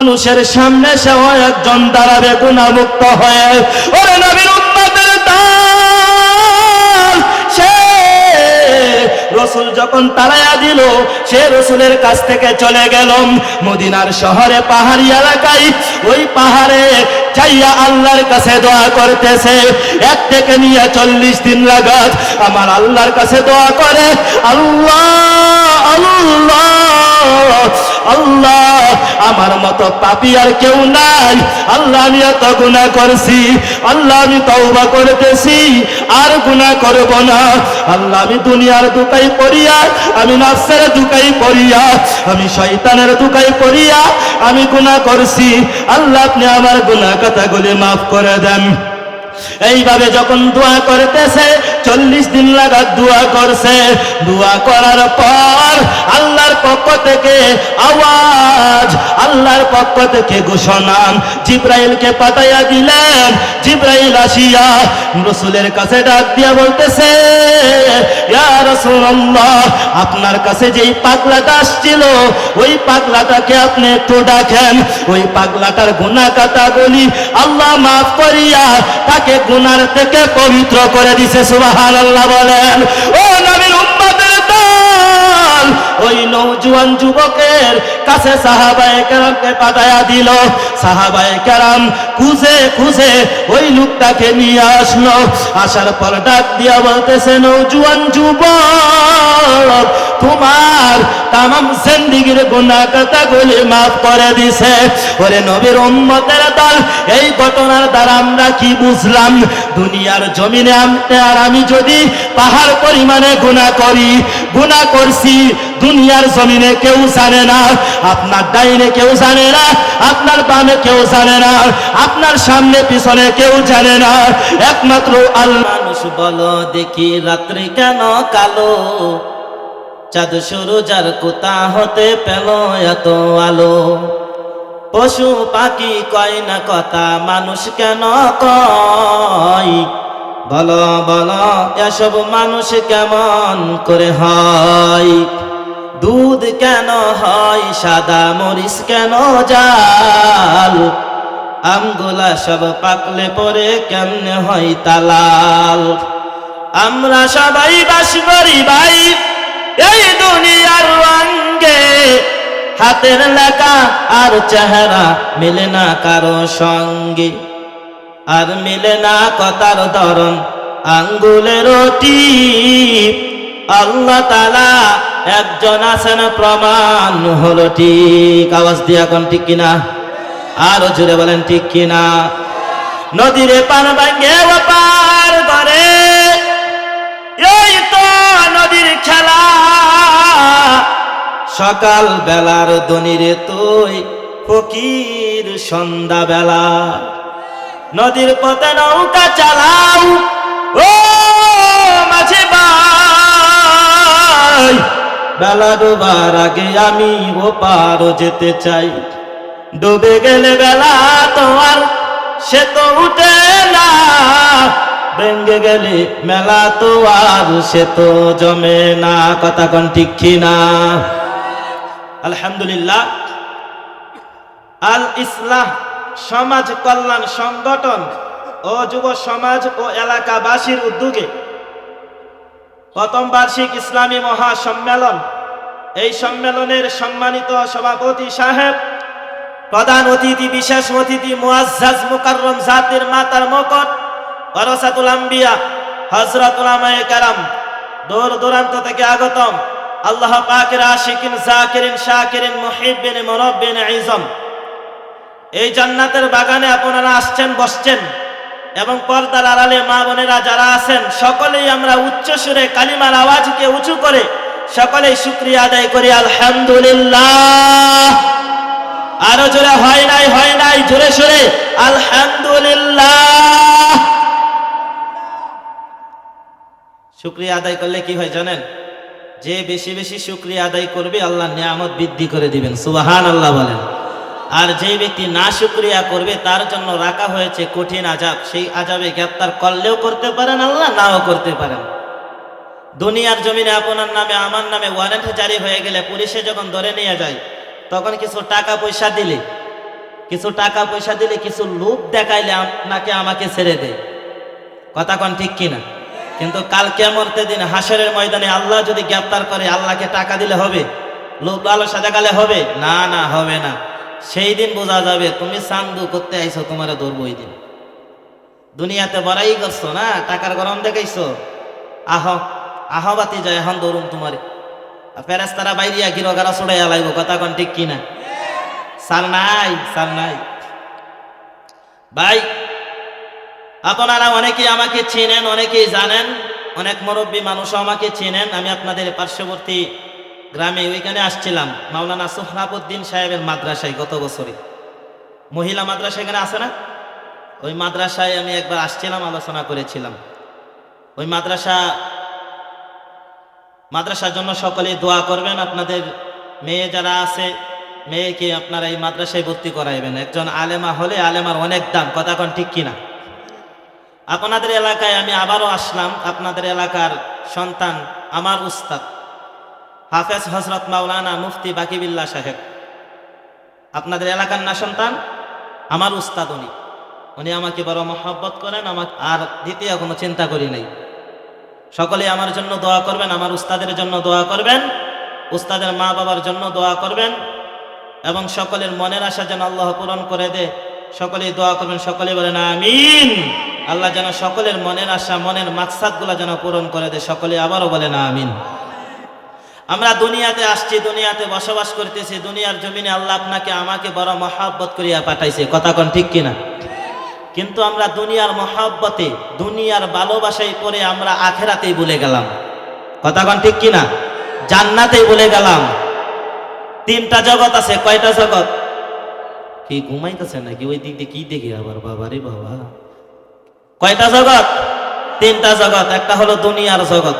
মানুষের সামনে সেও একজন দাঁড়াবে গুনাহমুক্ত হয়ে। ওরে নবীর উম্মতের দল, সে রসুল যখন তাড়াইয়া দিল, সে রসুলের কাছ থেকে চলে গেল মদিনার শহরে পাহাড়ি এলাকায়। ওই পাহাড়ে যাইয়া আল্লাহর কাছে দোয়া করতেছে। 1 থেকে নিয়ে 40 দিন লাগাত আমার আল্লাহর কাছে দোয়া করে, আল্লাহ আল্লাহ আল্লাহ, আমার মতো পাপী আর কেউ নাই। আল্লাহ আমি এত গুনাহ করছি, আল্লাহ আমি তওবা করতেছি, আর গুনাহ করব না। আল্লাহ আমি দুনিয়ার দুকাই পড়িয়া, আমি নফসের দুকাই পড়িয়া, আমি শয়তানের দুকাই পড়িয়া আমি গুনাহ করছি। আল্লাহ আপনি আমার গুনাহ কথাগুলি মাফ করে দেন। এইভাবে যখন দোয়া করতেছে, 40 দিন লাগাত দোয়া করছে। দোয়া করার পর আল্লাহর পক্ষ থেকে আওয়াজ, আল্লাহর পক্ষ থেকে ঘোষণা, জিবরাইলকে পাঠাইয়া দিলেন। জিবরাইল আসিয়া রাসূলের কাছে ডাক দিয়া বলতেছে, ইয়া রাসূলুল্লাহ, আপনার কাছে যেই পাগলাটা আসছিল, ওই পাগলাটাকে আপনি একটু ডাকেন। ওই পাগলাটার গুনাহ কথাগুলি আল্লাহ মাফ করিয়া তাকে গুনার থেকে পবিত্র করে দিছে। সুবহানাল্লাহ বলেন। ও নবীর উম্মতের দল, ওই নওজোয়ান যুবকের কাছে সাহাবায়ে কেরামকে পাঠাইয়া দিল। সাহাবায়ে কেরাম খুঁজে খুঁজে ওই লোকটাকে নিয়ে আসলো। আসার পর ডাক দিয়া বলতেছে, নওজোয়ান যুবক, তোমার তামাম জিন্দেগীর গুনাহ কথাগুলি মাফ করে দিছে। ওরে নবীর উম্মতের দল, এই ঘটনার দ্বারা আমরা কি বুঝলাম? দুনিয়ার জমিনে আপনি আর আমি যদি পাহাড় পরিমাণে গুনাহ করি, গুনাহ করছি, দুনিয়ার জমিনে কেউ জানে না। আপনার ডাইনে কেউ জানে না, আপনার বামে কেউ জানে না, আপনার সামনে পিছনে কেউ জানে না, একমাত্র আল্লাহ। মানুষ বলো দেখি রাত্রি কেন কালো, চাঁদ সূরজার কোথা হতে পেল এত আলো। পশু পাখি কয় না কথা, মানুষ কেন কয়? বলো বলো এসব মানুষ কেমন করে হয়? দুধ কেন হয় সাদা, মরিচ কেন জাল? আমগুলা সব পাকলে পরে কেমনে হয় তালাল? আমরা সবাই বাস করি ভাই এই দুনিয়ার রঙে, হাতের লেখা আর চেহারা মিলে না কারো সঙ্গে, আর মিলে না কথার ধরন আঙ্গুলের টিপ। আল্লাহ তাআলা একজন আছেন, প্রমাণ হলো ঠিক। আওয়াজ দিয়া কোন ঠিক কিনা? আরো জোরে বলেন ঠিক কিনা? নদীরে পান ভাঙ্গে পার করে, এই তো নদীর খেলা। সকাল বেলার দনিরে তুই ফকির সন্ধ্যা বেলা। নদীর পথে নৌকা চালাও ও মাঝি ভাই, বেলা ডোবার আগে আমি ও পার যেতে চাই। ডুবে গেলে বেলা তো আর সে তো উঠে না, ভেঙ্গে গেলে মেলা তো আর সে তো জমে না। কথা কোন ঠিক কিনা? আলহামদুলিল্লাহ, আল ইসলাহ সমাজ কল্যাণ সংগঠন ও যুব সমাজ ও এলাকাবাসীর উদ্যোগে প্রথম বার্ষিক ইসলামী মহাসম্মেলন, এই সম্মেলনের সম্মানিত সভাপতি সাহেব, প্রধান অতিথি, বিশেষ অতিথি, মুআজ্জাজ মুকাররম জাতির মাতার মুকুট, ওয়ারাসাতুল আম্বিয়া হযরত উলামায়ে কেরাম, দূর দূরান্ত থেকে আগতম আল্লাহ পাকের আশিকিন, জাকিরিন, শাকিরিন, মুহিব্বিন, মুরাব্বিন ইজম, এই জান্নাতের বাগানে আপনারা আসছেন, বসছেন, এবং পর্দার আড়ালে মা বোনেরা যারা আছেন, সকলেই আমরা উচ্চ সুরে কালিমার আওয়াজকে উঁচু করে সকলেই শুকরিয়া আদায় করি আলহামদুলিল্লাহ। আরো জোরে হয় নাই, হয় নাই, জোরে সোরে আলহামদুলিল্লাহ। শুকরিয়া আদায় করলে কি হয় জানেন? যে বেশি বেশি শুকরিয়া আদায় করবে আল্লাহ নিয়ামত বৃদ্ধি করে দিবেন। সুবহানাল্লাহ বলেন। আর যে ব্যক্তি না শুকরিয়া করবে তার জন্য রাখা হয়েছে কঠিন আযাব। সেই আযাবে গ্রেফতার করলেও করতে পারেন আল্লাহ, নাও করতে পারেন। দুনিয়ার জমিনে আপনার নামে আমার নামে ওয়ারেন্ট জারি হয়ে গেলে পুলিশে যখন ধরে নিয়ে যায়, তখন কিছু টাকা পয়সা দিলে কিছু টাকা পয়সা দিলে, কিছু লোভ দেখাইলে আপনাকে আমাকে ছেড়ে দেয়। কথা কোন ঠিক কিনা? কিন্তু কাল কিয়ামতের দিন হাসরের ময়দানে আল্লাহ যদি গ্রেফতার করে, আল্লাহকে টাকা দিলে হবে? লোভ লালসা দেখালে হবে? না না, হবে না। সেই দিন বোঝা যাবে তুমি চান্দু করতে আইছো, তোমার ধরবো ওই দিন। দুনিয়াতে বড়াই করছো না, টাকার গরম দেখাইছো, আহবাতি যায় এখন ধরুন তোমারে। ফেরেশতারা বাইরিয়া গিরগারা ছড়াইয়া লাগবো। কথা কোন ঠিক কিনা? সার নাই, সার নাই। ভাই, আপনারা অনেকেই আমাকে চেনেন, অনেকেই জানেন, অনেক মুরব্বী মানুষ আমাকে চেনেন। আমি আপনাদের পার্শ্ববর্তী গ্রামে ওইখানে আসছিলাম, মাওলানা সোহরাবউদ্দিন সাহেবের মাদ্রাসায়। গত বছরে মহিলা মাদ্রাসা এখানে আছে না, ওই মাদ্রাসায় আমি একবার আসছিলাম, আলোচনা করেছিলাম। ওই মাদ্রাসার জন্য সকলেই দোয়া করবেন। আপনাদের মেয়ে যারা আছে, মেয়েকে আপনারা এই মাদ্রাসায় ভর্তি করাইবেন। একজন আলেমা হলে আলেমার অনেক দাম। কথা কোন ঠিক কিনা? আপনাদের এলাকায় আমি আবারও আসলাম। আপনাদের এলাকার সন্তান আমার উস্তাদ হাফেজ হযরত মাওলানা মুফতি বাকিবিল্লাহ সাহেব, আপনাদের এলাকার না সন্তান, আমার উস্তাদ। উনি আমাকে বড় মহব্বত করেন, আমাকে আর দ্বিতীয় কোনো চিন্তা করি নাই। সকলে আমার জন্য দোয়া করবেন, আমার উস্তাদের জন্য দোয়া করবেন, উস্তাদের মা বাবার জন্য দোয়া করবেন, এবং সকলের মনের আশা যেন আল্লাহ পূরণ করে দে। সকলেই দোয়া করবেন, সকলে বলেন আমিন। আল্লাহ যেন সকলের মনের আশা, মনের মাকসাদগুলো যেন পূরণ করে দে। সকলে আবারও বলেন আমিন। আমরা দুনিয়াতে আসছি, দুনিয়াতে বসবাস করতেছি, দুনিয়ার জমিনে আল্লাহ আপনাকে আমাকে বড় মহব্বত করিয়া পাঠাইছে। কথা কোন ঠিক কিনা? কিন্তু আমরা দুনিয়ার মহব্বতে, দুনিয়ার ভালোবাসায় পড়ে আমরা আখেরাতেই ভুলে গেলাম। কথা কোন ঠিক কিনা? জান্নাতেই ভুলে গেলাম। তিনটা জগৎ আছে। কয়টা জগৎ? কি ঘুমাইতেছে নাকি? ওই দিক দিয়ে কি দেখি আবার? বাবা রে বাবা, কয়টা জগৎ? তিনটা জগৎ। একটা হলো দুনিয়ার জগৎ,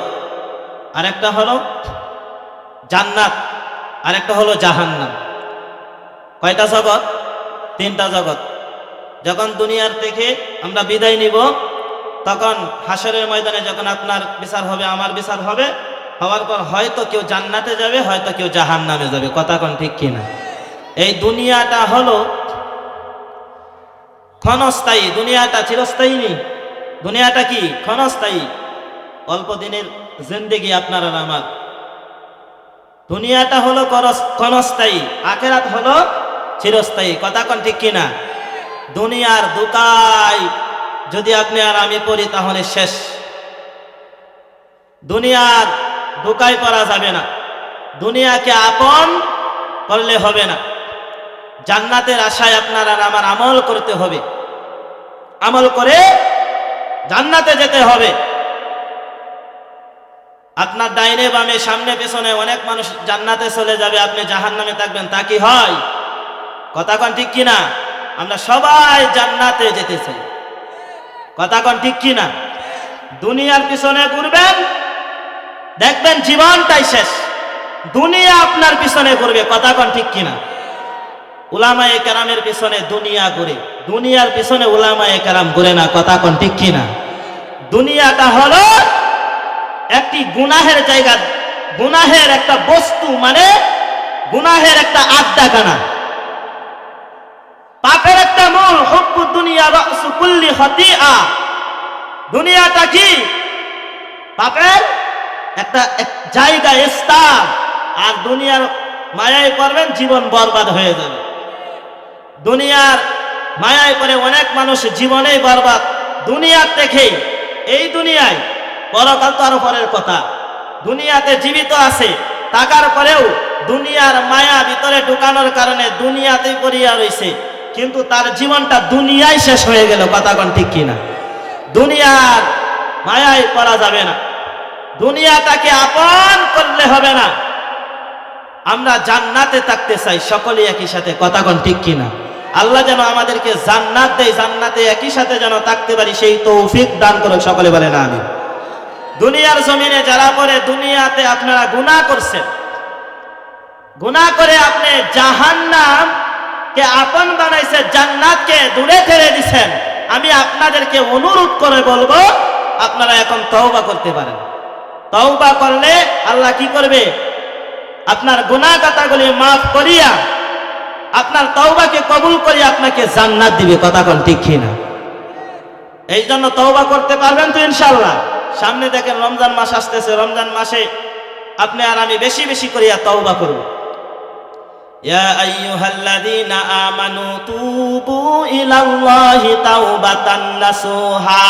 আরেকটা হলো জান্নাত, আরেকটা হলো জাহান্নাম। কয়টা জগৎ? তিনটা জগৎ। যখন দুনিয়ার থেকে আমরা বিদায় নিব, তখন হাসরের ময়দানে যখন আপনার বিচার হবে, আমার বিচার হবে, হওয়ার পর হয়তো কেউ জান্নাতে যাবে, হয়তো কেউ জাহান্নামে যাবে। কথা কোন ঠিক কিনা? এই দুনিয়াটা হলো ক্ষণস্থায়ী, দুনিয়াটা চিরস্থায়ী নেই। দুনিয়াটা কি? ক্ষণস্থায়ী, অল্প দিনের জিন্দেগি আপনার আর আমার। দুনিয়াটা হলো ক্ষণস্থায়ী, আখিরাত হলো চিরস্থায়ী। কথা কোন ঠিক কিনা? দুনিয়ার দুকায় যদি আপনি আর আমি পড়ি তাহলে শেষ। দুনিয়ার দুকায় পড়া যাবে না, দুনিয়াকে আপন করলে হবে না। জান্নাতের আশায় আপনার আর আমার আমল করতে হবে, আমল করে জান্নাতে যেতে হবে। আপনার ডাইনে বামে সামনে পেছনে অনেক মানুষ জান্নাতে চলে যাবে, আপনি জাহান্নামে থাকবেন, তা কি হয়? কথা কোন ঠিক কিনা? আমরা সবাই জান্নাতে যেতে চাই। কথা কোন ঠিক কিনা? দুনিয়ার পিছনে ঘুরবেন, দেখবেন জীবনটাই শেষ, দুনিয়া আপনার পিছনে ঘুরবে। কথা কোন ঠিক কিনা? উলামায়ে কেরামের পিছনে দুনিয়া ঘুরে, দুনিয়ার পিছনে উলামায়ে কেরাম ঘুরে না। কথা কোন ঠিক কিনা? দুনিয়াটা হলো একটি গুনাহের জায়গা, গুনাহের একটা বস্তু, মানে গুনাহের একটা আড্ডাখানা, পাপের একটা মূল। হুব্বু দুনিয়া রাসু কুল্লি খাতিআ। দুনিয়াটা কি? পাপের একটা জায়গা, স্থান। আর দুনিয়ার মায়ায় পড়বেন, জীবন বরবাদ হয়ে যাবে। দুনিয়ার মায়ায় পড়ে অনেক মানুষ জীবনেই বরবাদ। দুনিয়ার দেখেই, এই দুনিয়ায়, পরকাল তো আরো পরের কথা। দুনিয়াতে জীবিত আছে, টাকার পরেও দুনিয়ার মায়া ভিতরে ঢুকানোর কারণে দুনিয়াতেই পড়িয়া রয়েছে, কিন্তু তার জীবনটা দুনিয়ায় শেষ হয়ে গেল। কথা কোন ঠিক কিনা? দুনিয়ার মায়ায় পড়া যাবে না, দুনিয়াটাকে আপন করলে হবে না। আমরা জান্নাতে থাকতে চাই সকলে একই সাথে। কথা কোন ঠিক কিনা? আল্লাহ যেন আমাদেরকে জান্নাত দেয়, জান্নাতে একই সাথে যেন থাকতে পারি, সেই তৌফিক দান করুন। সকলে বলেন আমিন। দুনিয়ার জমিনে যারা পরে, দুনিয়াতে আপনারা গুনাহ করছেন, গুনাহ করে আপনি জাহান্নামকে আপন বানাইছেন, জান্নাতকে দূরে ঠেলে দিছেন। আমি আপনাদেরকে অনুরোধ করে বলবো, আপনারা এখন তওবা করতে পারেন। তওবা করলে আল্লাহ কি করবে? আপনার গুনাহ কথাগুলি মাফ করিয়া, আপনার তওবাকে কবুল করিয়া আপনাকে জান্নাত দিবে, কথা কোন ঠিক কিনা? এই জন্য তওবা করতে পারবেন তো ইনশাআল্লাহ? সামনে দেখেন রমজান মাস আসতেছে, রমজান মাসে আপনি আর আমি বেশি বেশি করিয়া তওবা করব। ইয়া আইয়ুহাল্লাযীনা আমানু তুবু ইলাল্লাহি তাওবাতান নাসুহা।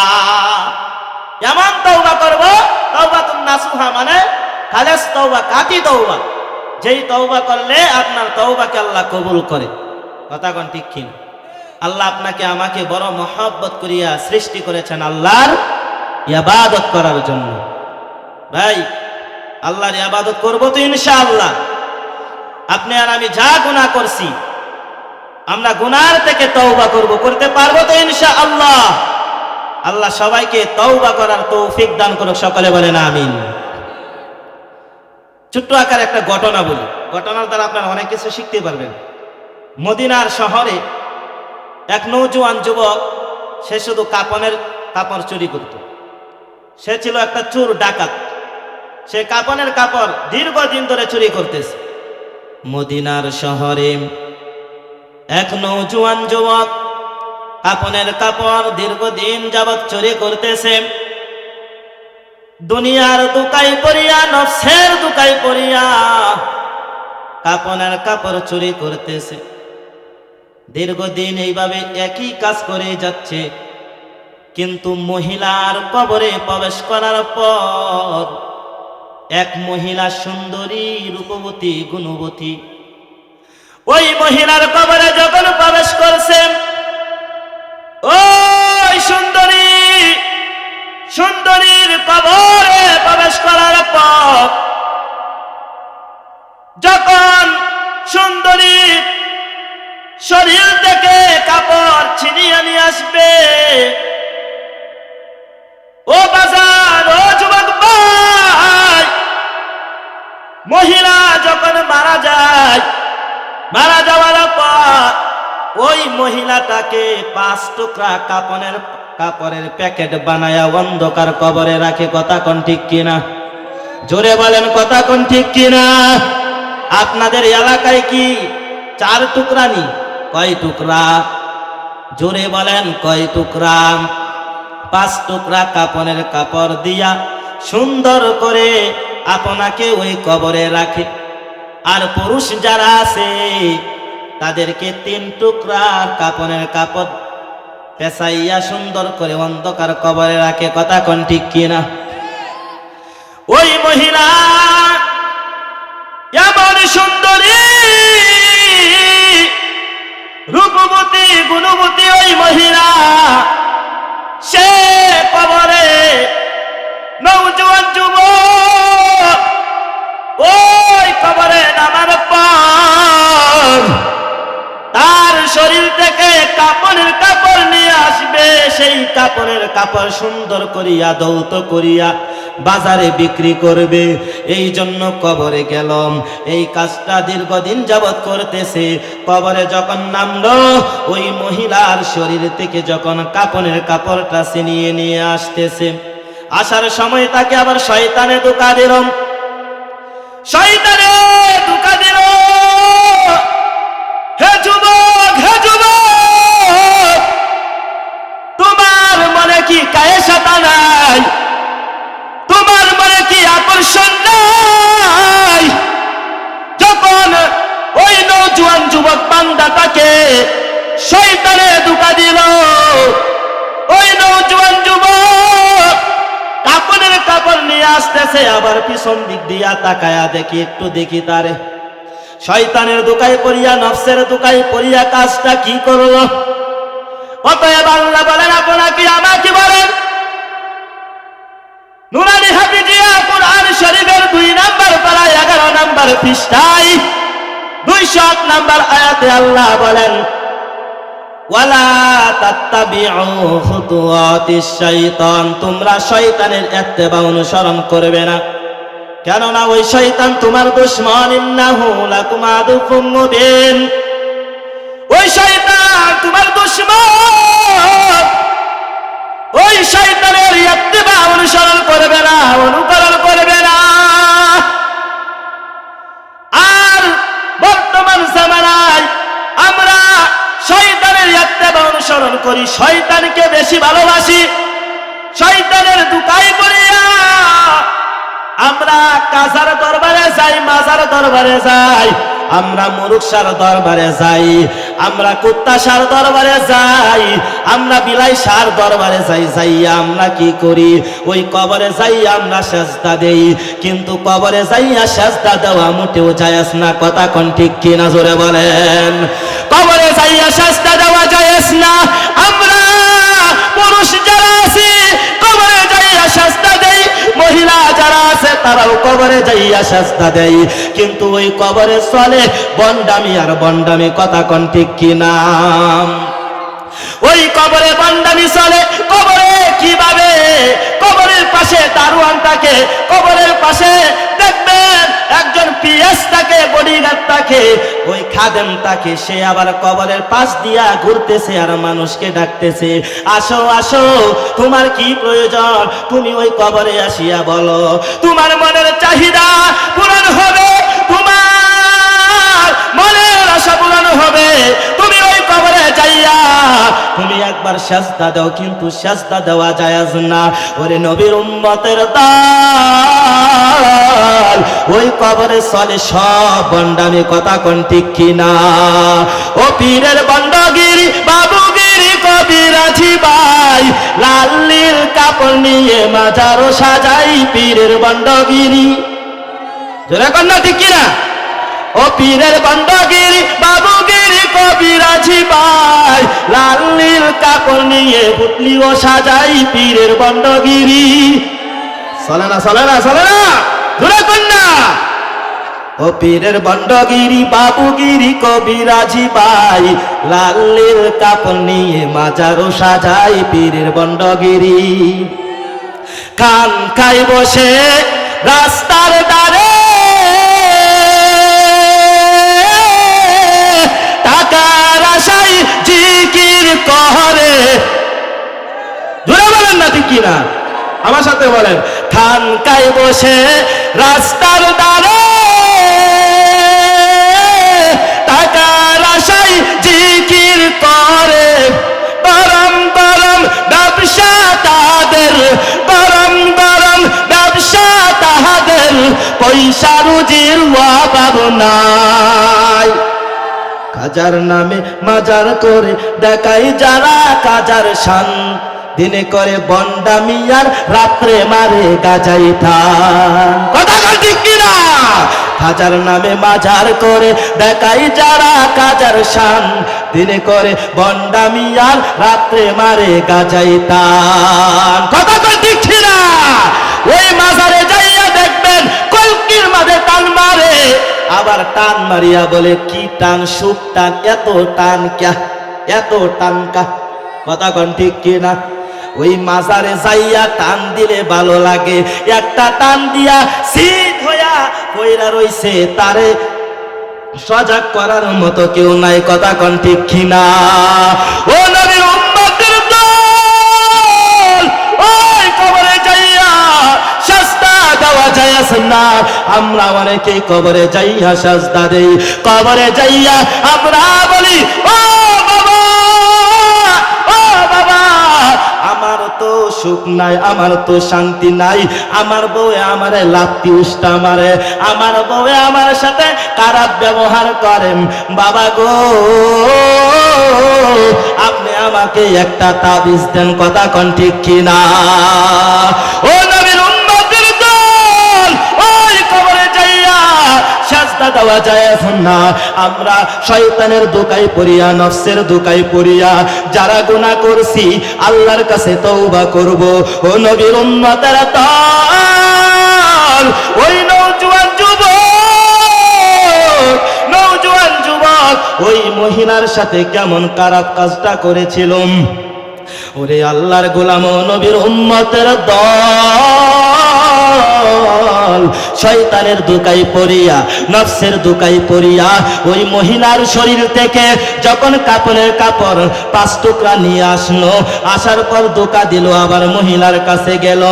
এমন তওবা করব, তাওবাতুন নাসুহা মানে খালেস তওবা, কাটি তওবা, যেই তওবা করলে আপনার তওবাকে আল্লাহ কবুল করে, কথা কোন ঠিক কিনা? আল্লাহ আপনাকে আমাকে বড় মহব্বত করিয়া সৃষ্টি করেছেন আল্লাহর ইবাদত করার জন্য। ভাই, আল্লাহর ইবাদত করব তো ইনশাআল্লাহ। আপনি আর আমি যা গুনাহ করছি, আমরা গুনার থেকে তওবা করব, করতে পারবো তো ইনশাআল্লাহ। আল্লাহ সবাইকে তওবা করার তৌফিক দান করুক, সকলে বলেন আমিন। ছোট্ট আকার একটা ঘটনা বলি, ঘটনার দ্বারা আপনারা অনেক কিছু শিখতে পারবেন। মদিনার শহরে এক নওজোয়ান যুবক, সে শুধু কাপড় চুরি করত। সে ছিল একটা চোর ডাকাত। সে কাপড়ের কাপড় দীর্ঘদিন ধরে চুরি করতেছে। মদিনার শহরে এক নওজোয়ান যুবক কাপড়ের কাপড় দীর্ঘদিন যাবৎ চুরি করতেছে। দুনিয়ার দুকাই পড়িয়া, নফসের দুকাই পড়িয়া কাপড়ের কাপড় চুরি করতেছে। দীর্ঘদিন এইভাবে একই কাজ করে যাচ্ছে, কিন্তু মহিলার কবরে প্রবেশ করার পর এক মহিলা সুন্দরী, রূপবতী, গুণবতী, ওই মহিলার কবরে যখন প্রবেশ করছেন, ওই সুন্দরীর কবরে প্রবেশ করার পর যখন সুন্দরীর শরীর থেকে কাপড় ছিনিয়ে নিয়ে আসবে, ও বাজার, ও যুবক ভাই, মহিলা যখন মারা যায়, মারা যাওয়ার পর ওই মহিলাটাকে 5 টুকরা কাপড়ের প্যাকেট বানায়া অন্ধকার কবরে রাখে, কথা কোন ঠিক কিনা? জোরে বলেন, কথা কোন ঠিক কিনা? আপনাদের এলাকায় কি 4 টুকরা নি? কয় টুকরা? জোরে বলেন, কয় টুকরা? 5 টুকরা কাপড়ের কাপড় দিয়া সুন্দর করে আপনাকে ওই কবরে রাখে। আর পুরুষ যারা আছে তাদেরকে 3 টুকরা কাপড়ের কাপড় পেঁচাইয়া সুন্দর করে অন্ধকার কবরে রাখে, কথা কোন ঠিক কিনা? ওই মহিলা এমন সুন্দরী, রূপবতী, গুণবতী ওই মহিলা, সে কবরে নওজোয়ান যুবক ওই কবরে নামার পর তার শরীর থেকে কাপড়ের কাপড় নিয়ে আসবে। সেই কাপড়ের কাপড় সুন্দর করিয়া দৌত করিয়া বাজারে বিক্রি করবে। এই জন্য কবরে গেলাম, এই কাজটা দীর্ঘদিন যাবৎ করতেছে। কবরে যখন নামলো, ওই মহিলার শরীর থেকে যখন কাপড়ের কাপড়টা ছিনিয়ে নিয়ে আসতেছে, আসার সময় তাকে আবার শয়তানে ধোঁকা দিল, শয়তানে ধোঁকা দিল। হে যুবক, হে যুবক, তোমার মনে কি কায়েসাতা নাই? তোমার মনে কি আকর্ষণ নাই? যখন ওই নওজোয়ান যুবক বান্দাটাকে শয়তানে ধোঁকা দিল, ওই নওজোয়ান যুবক কাপড়ের কাপড় নিয়ে আসতেছে, আবার পিছন দিক দিয়া তাকায়া দেখি তারে শয়তানের ধোঁকায় পড়িয়া, নফসের ধোঁকায় পড়িয়া কাজটা কি করলো? অতএব আল্লাহ বলেন, আপনাকে আমাকে বলেন, নুরানি হাফিজিয়া কুরআন শরীফের 2 নম্বর পারা 11 নম্বর পৃষ্ঠায় 208 নম্বর আয়াতে আল্লাহ বলেন, ওয়ালা তাত্তাবিউ খুতুওয়াতিশ শাইতান, তোমরা শয়তানের ইত্তেবা অনুসরণ করবে না, কেননা ওই শয়তান তোমার দুশমন। ইন্নাহু লাকুম আদুউম মুবিন, ওই শয়তান তোমার দুশমন। ওই শয়তানের ইত্তেবা অনুসরণ করবে না, অনুকরণ করবে না। আর বর্তমান জামানায় আমরা শয়তানের ইত্তেবা অনুসরণ করি, শয়তানকে বেশি ভালোবাসি, শয়তানের দুকাই পড়িয়া আমরা কাজার দরবারে যাই, মাজার দরবারে যাই, আমরা মুরুকসার দরবারে যাই, আমরা কুত্তাসার দরবারে যাই, আমরা বিলাইসার দরবারে যাই, যাইয়া আমরা কি করি? ওই কবরে যাইয়া আমরা সেজদা দেই। কিন্তু কবরে যাইয়া সেজদা দেওয়া মোটেও জায়েজ না, কথা কোন ঠিক কিনা জোরে বলেন? কবরে যাইয়া সেজদা দেওয়া জায়েজ না। আমরা পুরুষ যারা আছি কবরে যাইয়া সেজদা দেই, মহিলা যারা আছে তারাও কবরে যাইয়া সেজদা দেই, কিন্তু ওই কবরে চলে বন্ডামি আর বন্ডামি, কথা কোন ঠিক কিনা? ওই কবরে বন্ডামি চলে। কবরে কিভাবে? কবরের পাশে দারোয়ান থাকে, কবরের পাশে দেখবেন একজন পিএস থাকে, বডিগার্ড থাকে, ওই খাদেম থাকে, সে আবার কবরের পাশ দিয়া ঘুরতেছে আর মানুষকে ডাকতেছে, আসো আসো, তোমার কি প্রয়োজন? তুমি ওই কবরে আসিয়া বলো, তোমার মনের চাহিদা পূরণ হবে, তোমার মনের আশা পূরণ হবে। তুমি ওই কবরে যাইয়া তুমি একবার সেজদা দাও, কিন্তু সেজদা দেওয়া জায়েজ না। ওরে নবীর উম্মতের দল, ওই কবরে চলে সব বন্ডামি, কথা কোন ঠিক কিনা? ও পীরের বন্ডগিরি, বাবুগিরি, কবিরাজি ভাই, লাল্লির কাপড় নিয়ে মাজারও সাজাই, পীরের বন্ডগিরি, জোরে কন্যা ঠিক কিনা? ও পীরের বন্ডগিরি, বাবুগিরি, কবিরাজি ভাই, লাল্লির কাপড় নিয়ে পুতলিও সাজাই, পীরের বন্ডগিরি। চলে না, চলে না, চলে না, জোরে কন্যা। ও পীরের বন্ডগিরি, বাবুগিরি, কবিরাজি ভাই, লাল্লির কাপড় নিয়ে মাজারও সাজাই, পীরের বন্ডগিরি। কান খাই বসে রাস্তার ধারে, টাকার আশায় জিকির করে, জোরে বলেন না ঠিক কিনা? আমার সাথে বলেন, খানকায় বসে রাস্তার ধারে, টাকার আশায় জিকির করে, গরম গরম ব্যবসা তাদের, গরম গরম ব্যবসা তাহাদের, পয়সা রুজির অভাব নাই। কাজার নামে মাজার করে দেখাই যারা কাজার শান, দিনে করে বন্ডামি আর রাত্রে মারে গাজাই থান, কথা বল ঠিক কিনা? কাজার নামে মাজার করে দেখাই যারা কাজার শান, দিনে করে বন্ডামি আর রাত্রে মারে গাজাই থান, কথা বল ঠিক কিনা? ওই মাজারে যাইয়া দেখবেন কলকির মাঝে টান মারে, আবার টান মারিয়া বলে কি টান, সুখ টান, এত টান ক্যা, এত টান কা, কথা কোন ঠিক কিনা? ওই মাজারে যাইয়া টান দিলে ভালো লাগে, একটা টান দিয়া শীত হইয়া কইরা রইছে, তারে সজাগ করার মতো কেউ নাই, কথা কোন ঠিক কিনা? ও নবীর উম্মতের দল, ওই কবরে যাইয়া সেজদা দেওয়া জায়েজ না। আমরা অনেকেই কবরে যাইয়া সেজদা দেই, কবরে যাইয়া আমরা বলি, ও বাবা, ও বাবা, আমার তো সুখ নাই, আমার তো শান্তি নাই, আমার বউয়ে আমারে লাত্তি উষ্টা মারে, আমার বউয়ে আমার সাথে খারাপ ব্যবহার করেন, বাবা গো আপনি আমাকে একটা তাবিজ দেন, কথা কোন ঠিক কিনা? ও নবীর উম্মতের দল, ওই কবরে যাইয়া সেজদা দেওয়া জায়েজ না। আমরা শয়তানের দোকাই পড়িয়া, নফসের দোকাই পড়িয়া যারা গুনাহ করছি আল্লাহর কাছে তওবা করব। ও নবীর উম্মতের দল, ওই নওজোয়ান যুবক, ওই মহিলার সাথে কেমন খারাপ কাজটা করেছিল। ওরে আল্লাহর গোলাম, ও নবীর উম্মতের দল, শয়তানের দুকাই পড়িয়া, নফসের দুকাই পড়িয়া ওই মহিলার শরীর থেকে যখন কাপড়ের কাপড় 5 টুকরা নিয়ে আসলো, আসার পর ধোঁকা দিল, আবার মহিলার কাছে গেল।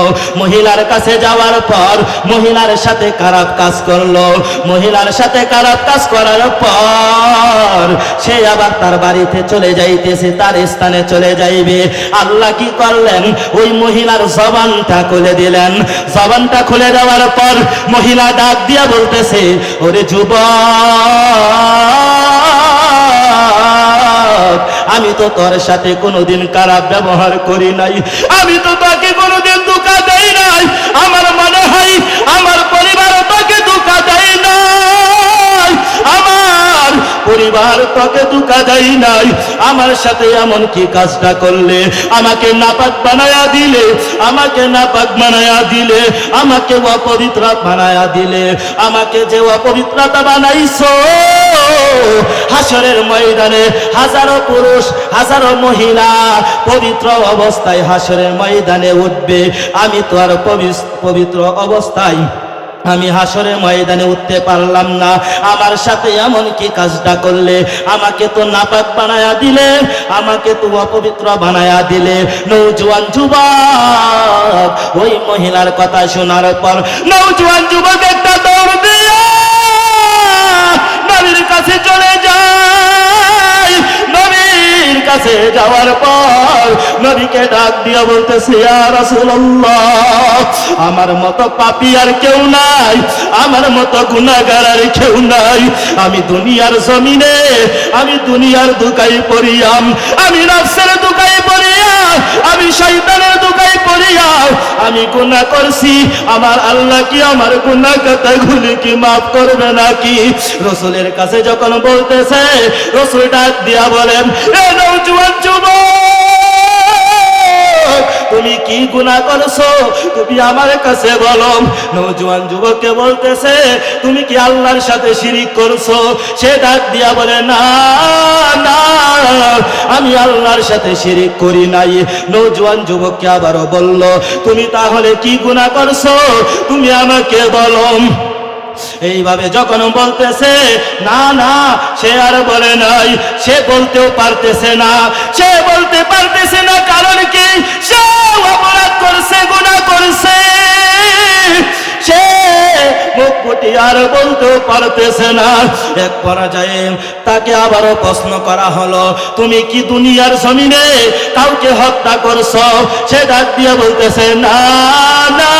মহিলার কাছে যাওয়ার পর মহিলার সাথে খারাপ কাজ করলো। মহিলার সাথে খারাপ কাজ করার পর সে আবার তার বাড়িতে চলে যাইতেছে, তার স্থানে চলে যাইবে। আল্লাহ কি করলেন? ওই মহিলার জবানটা খুলে দিলেন। জবানটা খুলে দেওয়ার পর মহিলা ডাক দিয়া বলতেছে, ওরে যুবক, আমি তো তোর সাথে কোনোদিন খারাপ ব্যবহার করি নাই, আমি তো তোকে কোনোদিন ধোঁকা দেই নাই। আমার মনে হয় আমার পরিবার তোকে ধোঁকা দেয় নাই, আমার পরিবার তোকে ধোঁকা দেয় নাই। আমার সাথে এমন কি কাজটা করলে? আমাকে নাপাক বানায়া দিলে, আমাকে নাপাক বানায়া দিলে, আমাকে অপবিত্র বানায়া দিলে। আমাকে যে অপবিত্রতা বানাইছো, হাসরের ময়দানে হাজারো পুরুষ হাজারো মহিলা পবিত্র অবস্থায় হাসরের ময়দানে উঠবে, আমি তো আর পবিত্র অবস্থায় আমি হাসরের ময়দানে উঠতে পারলাম না। আমার সাথে এমন কি কাজটা করলে? আমাকে তো নাপাক বানায়া দিলে, আমাকে তো অপবিত্র বানায়া দিলে। নওজোয়ান যুবক ওই মহিলার কথা শোনার পর নওজোয়ান যুবক একটা দৌড় দিয়ে নবীর কাছে চলে যায়। নবীর কাছে যাওয়ার পর নবীকে ডাক দিয়ে বলতেছে, ইয়া রাসূলুল্লাহ, আমার মতো পাপী আর কেউ নাই, আমার মতো গুনাহগার আর কেউ নাই। আমি দুনিয়ার জমিনে, আমি দুনিয়ার ধোঁকাই পড়িয়াম, আমি নফসের ধোঁকাই পড়িয়া, আমি শয়তানের ধোঁকাই পড়িয়া আমি গুনাহ করছি। আমার আল্লাহ কি আমার গুনাহ কথাগুলি কি মাফ করবে নাকি? রাসূলের কাছে যখন বলতেছে, রাসূল ডাক দিয়া বলেন, এ নওজোয়ান যুবক, তুমি কি গুনাহ করছো? তুমি আমার কাছে বলো। নওজোয়ান যুবককে বলতেছে, তুমি কি আল্লাহর সাথে শিরিক করছো? সে ডাক দিয়া বলে, না না, আমি আল্লাহর সাথে শিরিক করি নাই। নওজোয়ান যুবককে আবারও বলল, তুমি তাহলে কি গুনাহ করছো? তুমি আমাকে বলো। এইভাবে যখন বলতেছে, না না, সে আর বলে নাই, সে বলতেও পারতেছে না, সে বলতে পারতেছে না। কারণ কি? সে অপরাধ করছে, গুনাহ করছে, সে মুখ ফুটে আর বলতেও পারতেছে না। এক পর্যায়ে তাকে আবারও প্রশ্ন করা হলো, তুমি কি দুনিয়ার জমিনে কাউকে হত্যা করছো? সে ডাক দিয়ে বলতেছে, না না,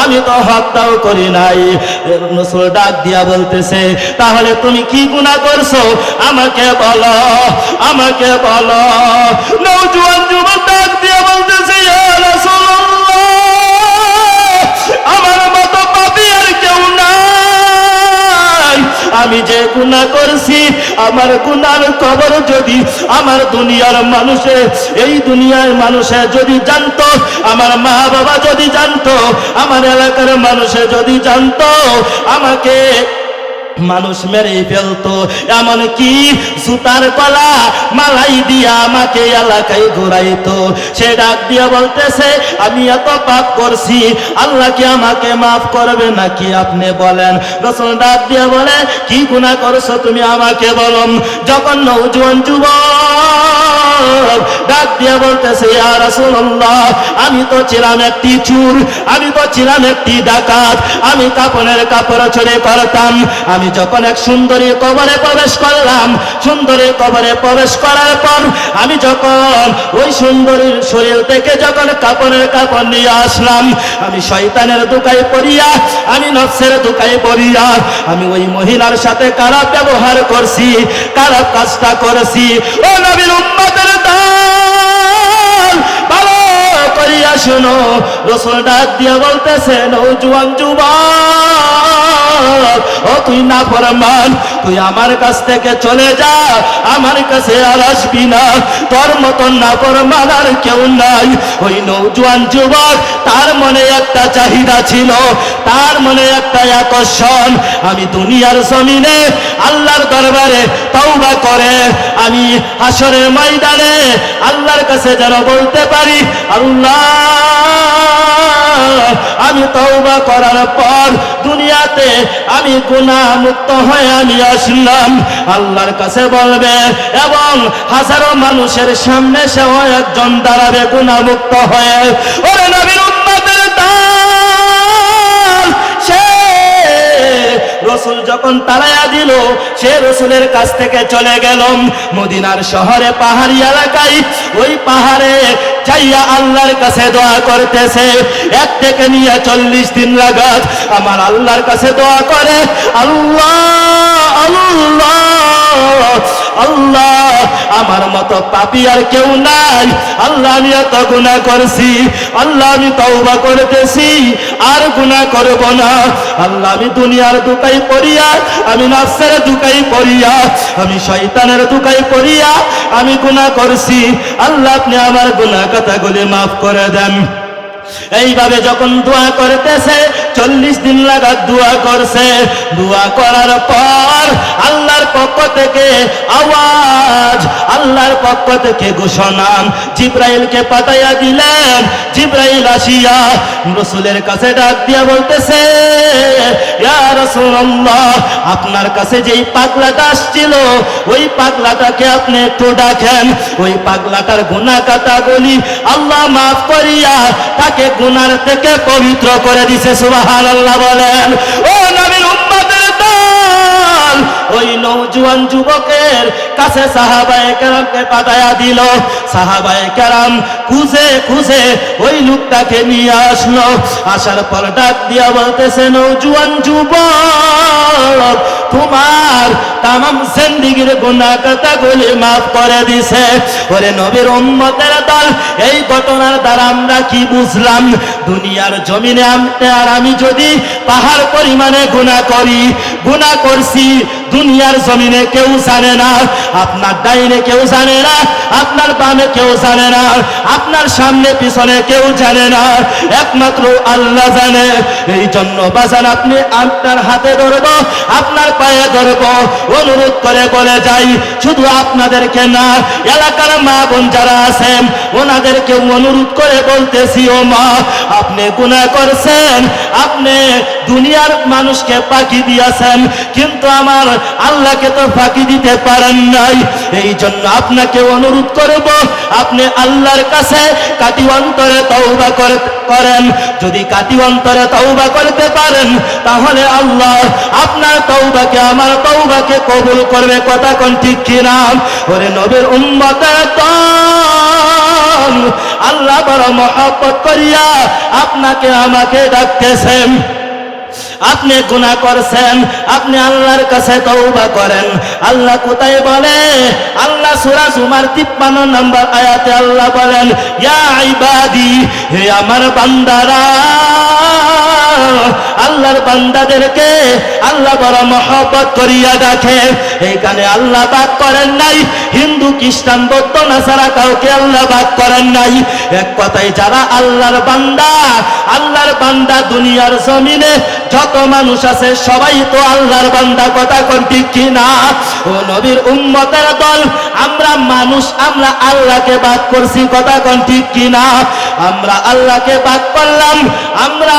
আমি তো হত্যাও করি নাই। রাসূল ডাক দিয়া বলতেছে, তাহলে তুমি কি গুনাহ করছো? আমাকে বলো, আমাকে বলো। নওজোয়ান যুবক ডাক দিয়া বলতেছে, ইয়া রাসূলুল্লাহ, আমার মতো পাপী আর কেউ নাই। আমি যে গুনাহ করছি, আমার গুনার খবর যদি আমার দুনিয়ার মানুষে, এই দুনিয়ার মানুষে যদি জানতো, আমার মা বাবা যদি জানতো, আমার এলাকার মানুষে যদি জানতো, আমাকে মানুষ মেরে ফেলতো। এমনকি জুতার গলা মালাই দিয়া আমাকে এলাকায় ঘুরাইতো। সে ডাক দিয়া বলতেছে, আমি এত পাপ করছি, আল্লাহ কি আমাকে মাফ করবে নাকি? আপনি বলেন। রাসূল ডাক দিয়া বলে, কি গুনাহ করছো তুমি আমাকে বলো। যখন নওজোয়ান যুবক ডাক দিয়া বলতেছে, ইয়া রাসূলুল্লাহ, আমি তো ছিলাম একটি চোর, আমি তো ছিলাম একটি ডাকাত, আমি কাপড়ের কাপড় চুরি করতাম। আমি যখন এক সুন্দরী কবরে প্রবেশ করলাম, সুন্দরী কবরে প্রবেশ করার পর আমি যখন ওই সুন্দরীর শরীর থেকে যখন কাপড়ের কাপড় নিয়ে আসলাম, আমি শয়তানের ধোঁকায় পড়িয়া, আমি নফসের ধোঁকায় পড়িয়া আমি ওই মহিলার সাথে খারাপ ব্যবহার করছি, খারাপ কাজটা করেছি। ও নবীর উম্মতের দল, ভালো করিয়া শোনো। রাসূল ডাক দিয়া বলতেছে, নওজোয়ান যুবক, ও তুই নাফরমান, তুই আমার কাছ থেকে চলে যা, আমার কাছে আর আসবি না। তোর মতন নাফরমান আর কেউ নাই। ওই নওজোয়ান যুবক, তার মনে একটা চাহিদা ছিল, তার মনে একটা আকর্ষণ, আমি দুনিয়ার জমিনে আল্লাহর দরবারে তওবা করে আমি হাসরের ময়দানে আল্লাহর কাছে যেন বলতে পারি, আল্লাহ আমি তওবা করার পর দুনিয়াতে আমি গুনাহ মুক্ত হয়ে আমি আসলাম। আল্লাহর কাছে বলবে এবং হাজারো মানুষের সামনে সেও একজন দাঁড়াবে গুনাহ মুক্ত হয়ে। ওরে নবীর উম্মতের দল, সে রসুল যখন তাড়াইয়া দিল, সে রসুলের কাছ থেকে চলে গেল মদিনার শহরে পাহাড়ি এলাকায়। ওই পাহাড়ে যাইয়া আল্লাহর কাছে দোয়া করতেছে। 1 থেকে নিয়ে 40 দিন লাগাত আমার আল্লাহর কাছে দোয়া করে, আল্লাহ আল্লাহ আল্লাহ, আমার মতো পাপী আর কেউ নাই। আল্লাহ আমি এত গুনাহ করছি, আল্লাহ আমি তওবা করতেছি, আর গুনাহ করব না। আল্লাহ আমি দুনিয়ার দুকাই পড়িয়া, আমি নফসের দুকাই পড়িয়া, আমি শয়তানের দুকাই পড়িয়া আমি গুনাহ করছি। আল্লাহ আপনি আমার গুনাহ কথাগুলি মাফ করে দেন। এইভাবে যখন দোয়া করতেছে, 40 দিন লাগাত দোয়া করছে। দোয়া করার পর আল্লাহর পক্ষ থেকে আওয়াজ, আল্লাহর পক্ষ থেকে ঘোষণা, জিবরাইলকে পাঠাইয়া দিলেন। জিবরাইল আসিয়া রাসূলের কাছে ডাক দিয়া বলতেছে, ইয়া রাসূলুল্লাহ, আপনার কাছে যেই পাগলাটা আসছিল, ওই পাগলাটাকে আপনি একটু ডাকেন। ওই পাগলাটার গুনাহ কথাগুলি আল্লাহ মাফ করিয়া তাকে গুনার থেকে পবিত্র করে দিছে। সুবহানাল্লাহ বলেন। ও নবীর উম্মতের দল, ওই নওজোয়ান যুবকের কাছে সাহাবায়ে কেরামকে পাঠাইয়া দিল। সাহাবায়ে কেরাম খুঁজে খুঁজে ওই লোকটাকে নিয়ে আসলো। আসার পর ডাক দিয়া বলতেছে, নওজোয়ান যুবক, তোমার তামাম জিন্দেগীর গুনাহ কথাগুলি মাফ করে দিছে। ওরে নবীর উম্মতের দল, এই ঘটনার দ্বারা আমরা কি বুঝলাম? দুনিয়ার জমিনে আপনি আর আমি যদি পাহাড় পরিমাণে গুনাহ করি, গুনাহ করছি, দুনিয়ার জমিনে কেউ জানে না। আপনার ডাইনে কেউ জানে না, আপনার বামে কেউ জানে না, আপনার সামনে পিছনে কেউ জানে না, একমাত্র আল্লাহ জানে। এই জন্য বাজান, আপনি আপনার হাতে ধরবো, আপনার পায়ে ধরবো, অনুরোধ করে বলে যাই, শুধু আপনাদেরকে না, এলাকার মা বোন যারা আছেন ওনাদেরকে অনুরোধ করে বলতেছি, ও মা, আপনি গুনাহ করছেন, আপনি দুনিয়ার মানুষকে ফাঁকি দিয়েছেন, কিন্তু আমার আল্লাহকে তো ফাঁকি দিতে পারেন নাই। এই জন্য আপনাকে অনুরোধ করব, আপনি আল্লাহর কাছে কাটি অন্তরে তওবা করেন। যদি কাটি অন্তরে তওবা করতে পারেন, তাহলে আল্লাহ আপনার তওবাকে, আমার তওবাকে কবুল করবে। কথা কোন ঠিক কিনা? ওরে নবীর উম্মতের দল, আল্লাহ বড় মহব্বত করিয়া আপনাকে আমাকে ডাকতেছেন। আপনি গুনাহ করছেন, আপনি আল্লাহর কাছে তওবা করেন। আল্লাহ কোথায় বলে? আল্লাহ সূরা জুমার 53 নম্বর আয়াতে আল্লাহ বলেন, ইয়া ইবাদি, হে আমার বান্দারা। আল্লাহর বান্দাদেরকে আল্লাহ বড় মহব্বত করিয়া ডাকে। এইখানে আল্লাহ বাদ করেন নাই হিন্দু, খ্রিস্টান, বৌদ্ধ, নাসারা, কাউকে আল্লাহ বাদ করেন নাই। এক কথায় যারা আল্লাহর বান্দা, আল্লাহর বান্দা দুনিয়ার জমিনে যত মানুষ আছে সবাই তো আল্লাহর বান্দা। কথা কোন ঠিক কিনা? ও নবীর উম্মতের দল, আমরা মানুষ, আমরা আল্লাহকে বাদ করছি। কথা কোন ঠিক কিনা? আমরা আল্লাহকে বাদ করলাম। আমরা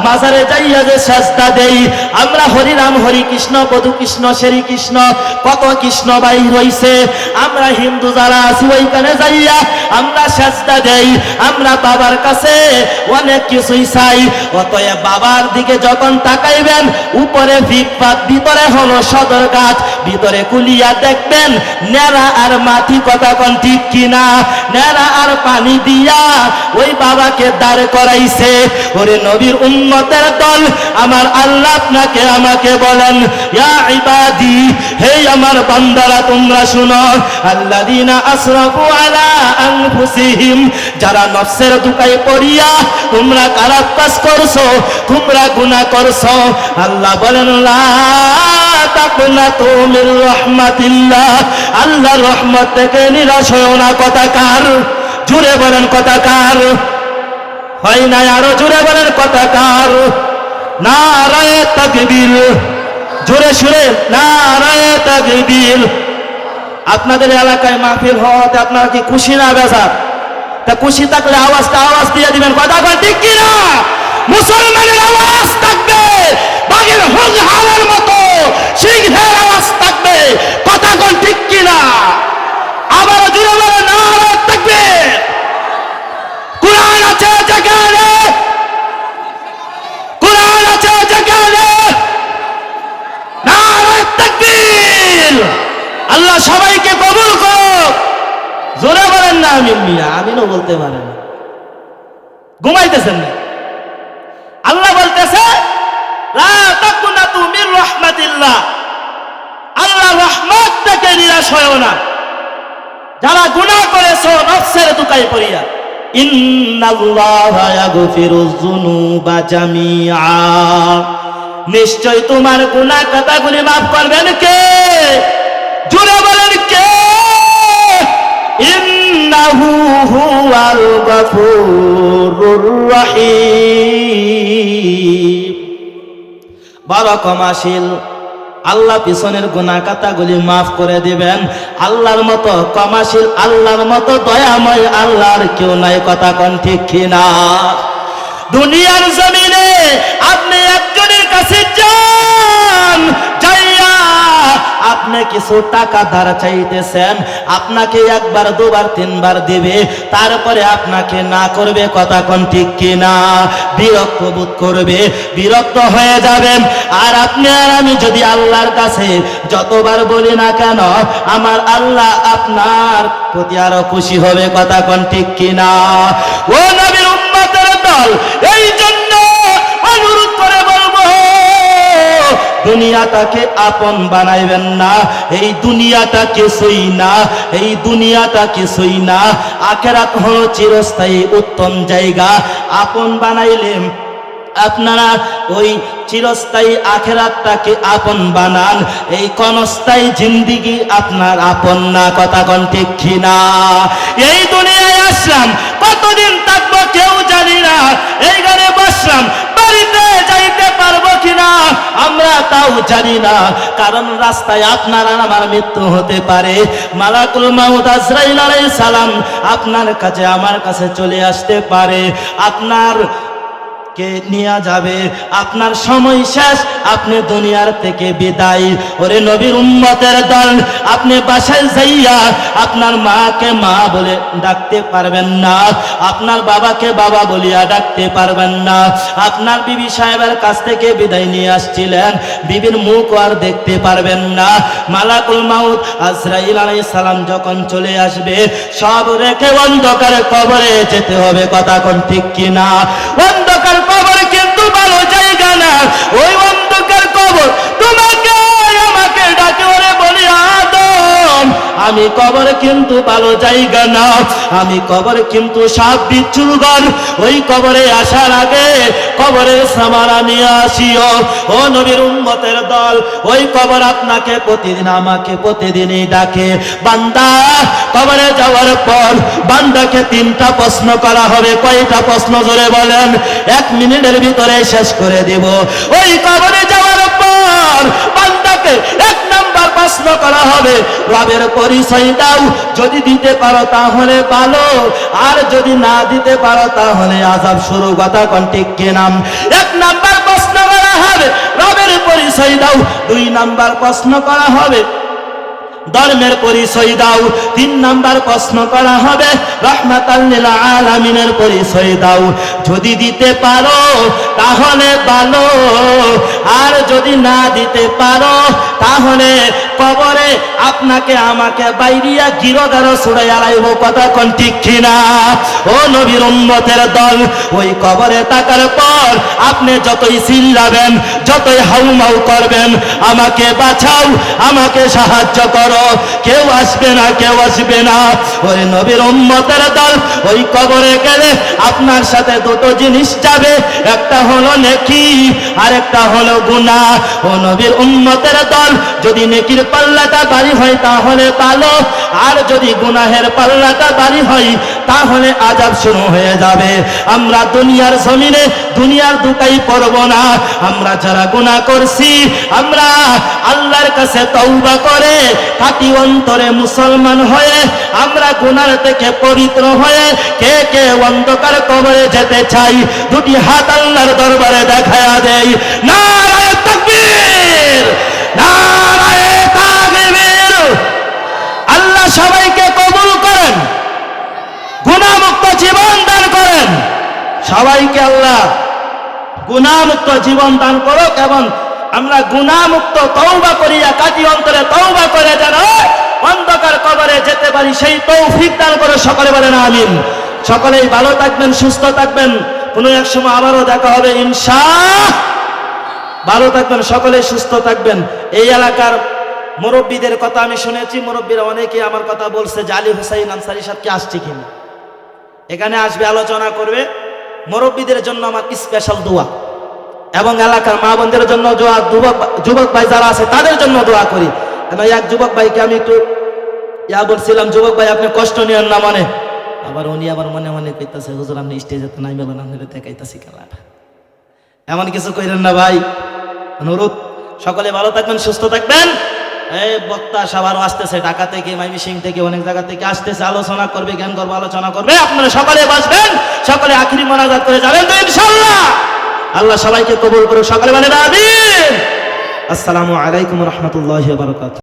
মাজারে যাইয়া যে সাজদা দেই, আমরা হরি রাম, হরি কৃষ্ণ, বধু কৃষ্ণ, শ্রী কৃষ্ণ, কত কৃষ্ণ বাই রইছে। আমরা হিন্দু যারা আছি ওইখানে যাইয়া আমরা সাজদা দেই, আমরা বাবার কাছে অনেক কিছুই চাই। অতএব বাবার দিকে যখন তাকাইবেন, উপরে ফিটপাত, ভিতরে হলো সদর গাছ, ভিতরে কুলিয়া দেখবেন নেড়া আর মাটি। কথা কোন ঠিক কিনা? নেড়া আর পানি দিয়া ওই বাবাকে দাঁড় করাইছে। ওরে নবীর উম্মতের দল, আমার আল্লাহ আপনাকে আমাকে বলেন, ইয়া ইবাদি, হে আমার বান্দারা, তোমরা শুনো, আল্লাযীনা আসরাফু আলা আনফুসিহিম, যারা নফসের দুকায় পড়িয়া তোমরা খারাপ কাজ করছো, তোমরা গুনাহ করছো। আল্লাহ বলেন, লা তাকনাতু মির রাহমাতিল্লাহ, আল্লাহর রহমত থেকে নিরাশ হও না। কথা কার? জুড়ে বলেন কথা কার? হয় না, আরো জুড়ে বলেন কথা কার? নারায়ে তাকবীর, জোরে সুরে নারায়ে তাকবীর। আপনাদের এলাকায় মাহফিল হওয়াতে আপনারা কি খুশি না বেজার? তা খুশি থাকলে আওয়াজ দিয়ে দিবেন। কথা বল ঠিক কিনা? মুসলমানের আওয়াজ থাকবে, বাঘের হুঙ্কারের মতো সিংহের আওয়াজ থাকবে। কথা কোন ঠিক কিনা? আবার জুড়ে বলে নারা থাকবে। কোরআন আছে যেখানে, কোরআন আছে যেখানে, নারা তাকবীর। আল্লাহ সবাইকে কবুল করুক। জোরে বলেন না আমিন। মিয়া আমিনও বলতে পারেন, ঘুমাইতেছেন না। আল্লাহ বলতেছে লা তাকুনাতু মির রাহমাতিল্লাহ, আল্লাহ রহমত থেকে নিরাশ হয়ো না। যারা গুনাহ করেছো নফসের দুকায় পড়িয়া, ইন্নাল্লাহা ইয়াগফিরুয যুনুবা জামিআ, নিশ্চয় তোমার গুনাহ কথাগুলি মাফ করবেন কে? জোরে বলেন কে? ইন্নাহু হুয়াল গফুরুর রহিম। বড় ক্ষমাশীল আল্লাহ, পিছনের গুনাহ কথাগুলি মাফ করে দিবেন। আল্লাহর মতো ক্ষমাশীল, আল্লাহর মতো দয়াময় আল্লাহর কেউ নাই। কথা কোন ঠিক কিনা? দুনিয়ার জমিনে আপনি একজনের কাছে যান, যাইয়া আপনি কিছু টাকা ধার চাইতেছেন, আপনাকে একবার দুবার তিনবার দিবে, তারপরে আপনাকে না করবে। কথা কোন ঠিক কিনা? বিরক্ত বোধ করবে, বিরক্ত হয়ে যাবেন। আর আপনি আর আমি যদি আল্লাহর কাছে যতবার বলি না কেন, আমার আল্লাহ আপনার প্রতি আরো খুশি হবে। কথা কোন ঠিক কিনা? ও নবীর উম্মতের দল, এই জন্য অনুরোধ করে বলবো, দুনিয়াটাকে আপন বানাইবেন না। এই দুনিয়াটা কিছুই না, এই দুনিয়াটা কিছুই না। আখিরাত হলো চিরস্থায়ী উত্তম জায়গা। আপন বানাইলে আপনারা ওই চিরস্থায়ী আখিরাতটাকে আপন বানান। এই ক্ষণস্থায়ী জিন্দেগি আপনার আপন না। কথা কোন ঠিক কিনা? এই দুনিয়ায় আসলাম, কতদিন থাকবো কেউ জানি না। এই ঘরে বসলাম, বাড়িতে যাইতে পারবো কিনা আমরা তাও জানি না। কারণ রাস্তায় আপনার আর আমার মৃত্যু হতে পারে। মালাকুল মাউত আজরাইল আলাইহিস সালাম আপনার কাছে আমার কাছে চলে আসতে পারে, আপনার কে নিয়ে যাবে। আপনার সময় শেষ, আপনি দুনিয়ার থেকে বিদায়। ওরে নবীর উম্মতের দল, আপনি বাসায় যাইয়া আপনার মাকে মা বলে ডাকতে পারবেন না, আপনার বাবাকে বাবা বলিয়া ডাকতে পারবেন না। আপনার বিবি সাহেবের কাছ থেকে বিদায় নিয়ে আসছিলেন, বিবির মুখ আর দেখতে পারবেন না। মালাকুল মাউত আজরাইল আলাইহিস সালাম যখন চলে আসবে, সব রেখে অন্ধকার কবরে যেতে হবে। কথা কোন ঠিক কিনা? অন্ধকার কবর কিন্তু ভালো জায়গা না। ওই অন্ধকার কবর তোমাকে আমাকে ডাকে, ওরে বলি আদম, আমি কবর কিন্তু ভালো জায়গা না। আমি কবর কিন্তু সাপ বিচ্ছুর ঘর। ওই কবরে আসার আগে কবরের সামারা নিয়ে আসিও। ও নবীর উম্মতের দল, ওই কবর আপনাকে প্রতিদিন আমাকে প্রতিদিনই ডাকে। বান্দা কবরে যাওয়ার পর বান্দাকে 3টা প্রশ্ন করা হবে। কয়টা প্রশ্ন জোরে বলেন? 1 মিনিটের ভিতরে শেষ করে দেব। ওই কবরে যাওয়ার পর বান্দাকে 1 নাম্বার প্রশ্ন করা হবে, রবের পরিচয় দাও। যদি দিতে পারো তাহলে ভালো, আর যদি না দিতে পারো তাহলে আযাব শুরু। কথা কোন ঠিক কিনা? 1 নাম্বার প্রশ্ন করা হবে, রবের পরিচয় দাও। 2 নাম্বার প্রশ্ন করা হবে, ধর্মের পরিচয় দাও। 3 নাম্বার প্রশ্ন করা হবে, রাহমাতাল লিল আলামিনের পরিচয় দাও। যদি দিতে পারো তাহলে ভালো, আর যদি না দিতে পারো তাহলে কবরে আপনাকে আমাকে বাইরিয়া গিরদার ছুড়াইয়া লাইব। কথা কোন ঠিক কিনা? ও নবীর উম্মতের দল, ওই কবরে তাকার পর আপনি যতই চিল্লাবেন, যতই হাউমাউ করবেন, আমাকে বাঁচাও, আমাকে সাহায্য করো, কেউ আসবে না, কেউ আসবে না। ওই নবীর উম্মতের দল, ওই কবরে গেলে আপনার সাথে 2টো জিনিস যাবে, একটা হলো নেকি আর একটা হলো গুনাহ। ও নবীর উম্মতের দল, যদি নেকির পাল্লাটা ভারী হয় তাহলে ভালো, আর যদি গুনাহের পাল্লাটা ভারী হয় তাহলে আযাব শুরু হয়ে যাবে। আমরা দুনিয়ার জমিনে দুনিয়ার দুটাই পড়ব না। আমরা যারা গুনাহ করছি আমরা আল্লাহর কাছে তওবা করে খাঁটি অন্তরে মুসলমান হয়ে আমরা গুনাহ থেকে পবিত্র হয়ে কে কে অন্ধকার কবরে যেতে চাই দুটি হাত আল্লাহর দরবারে দেখায়া দেই। নারায়ে তাকবীর, নারায়ে তাকবীর। আল্লাহ সবাইকে কবুল করেন, গুনাহমুক্ত জীবন দান করেন। সবাইকে আল্লাহ গুনাহমুক্ত জীবন দান করুক এবং আমরা গুনাহমুক্ত তওবা করিয়া কাটি অন্তরে তওবা করে যেন অন্ধকার কবরে যেতে পারি সেই তৌফিক দান করে সকলে বলেন আমিন। সকলেই ভালো থাকবেন, সুস্থ থাকবেন। কোনো এক সময় আবারও দেখা হবে ইনশাআল্লাহ। ভালো থাকবেন, সকলেই সুস্থ থাকবেন। এই এলাকার মুরব্বীদের কথা আমি শুনেছি, মুরব্বীরা অনেকেই আমার কথা বলছে যে আলী হুসাইন আনসারী সাহেব কি আসছে কিনা, এখানে আসবে, আলোচনা করবে। মুরব্বীদের জন্য আমার স্পেশাল দোয়া এবং এলাকার মা বোনদের জন্য দোয়া, যুবক ভাই যারা আছে তাদের জন্য দোয়া করি। কেন এক যুবক ভাইকে আমি একটু বলছিলাম, যুবক ভাই আপনি কষ্ট নিয়েন না, মানে আবার উনি আবার মনে মনে কইতাছে হুজুর আপনি স্টেজে তো নাই বলেন, আমি দেখাইতাছি খেলা, এমন কিছু কইরেন না ভাই। অনুরোধ, সকলে ভালো থাকবেন, সুস্থ থাকবেন। এই বক্তা সবার আসতেছে ঢাকা থেকে, ময়মনসিংহ থেকে, অনেক জায়গা থেকে আসতেছে, আলোচনা করবে, জ্ঞান করবে, আলোচনা করবে। আপনারা সকলে বসবেন, সকলে আখিরি মোনাজাত করে যাবেন তো ইনশাআল্লাহ। আল্লাহ সবাইকে কবুল করুক, সকলে বলেন আমিন। আসসালামু আলাইকুম ওয়া রাহমাতুল্লাহি ওয়া বারাকাতুহু।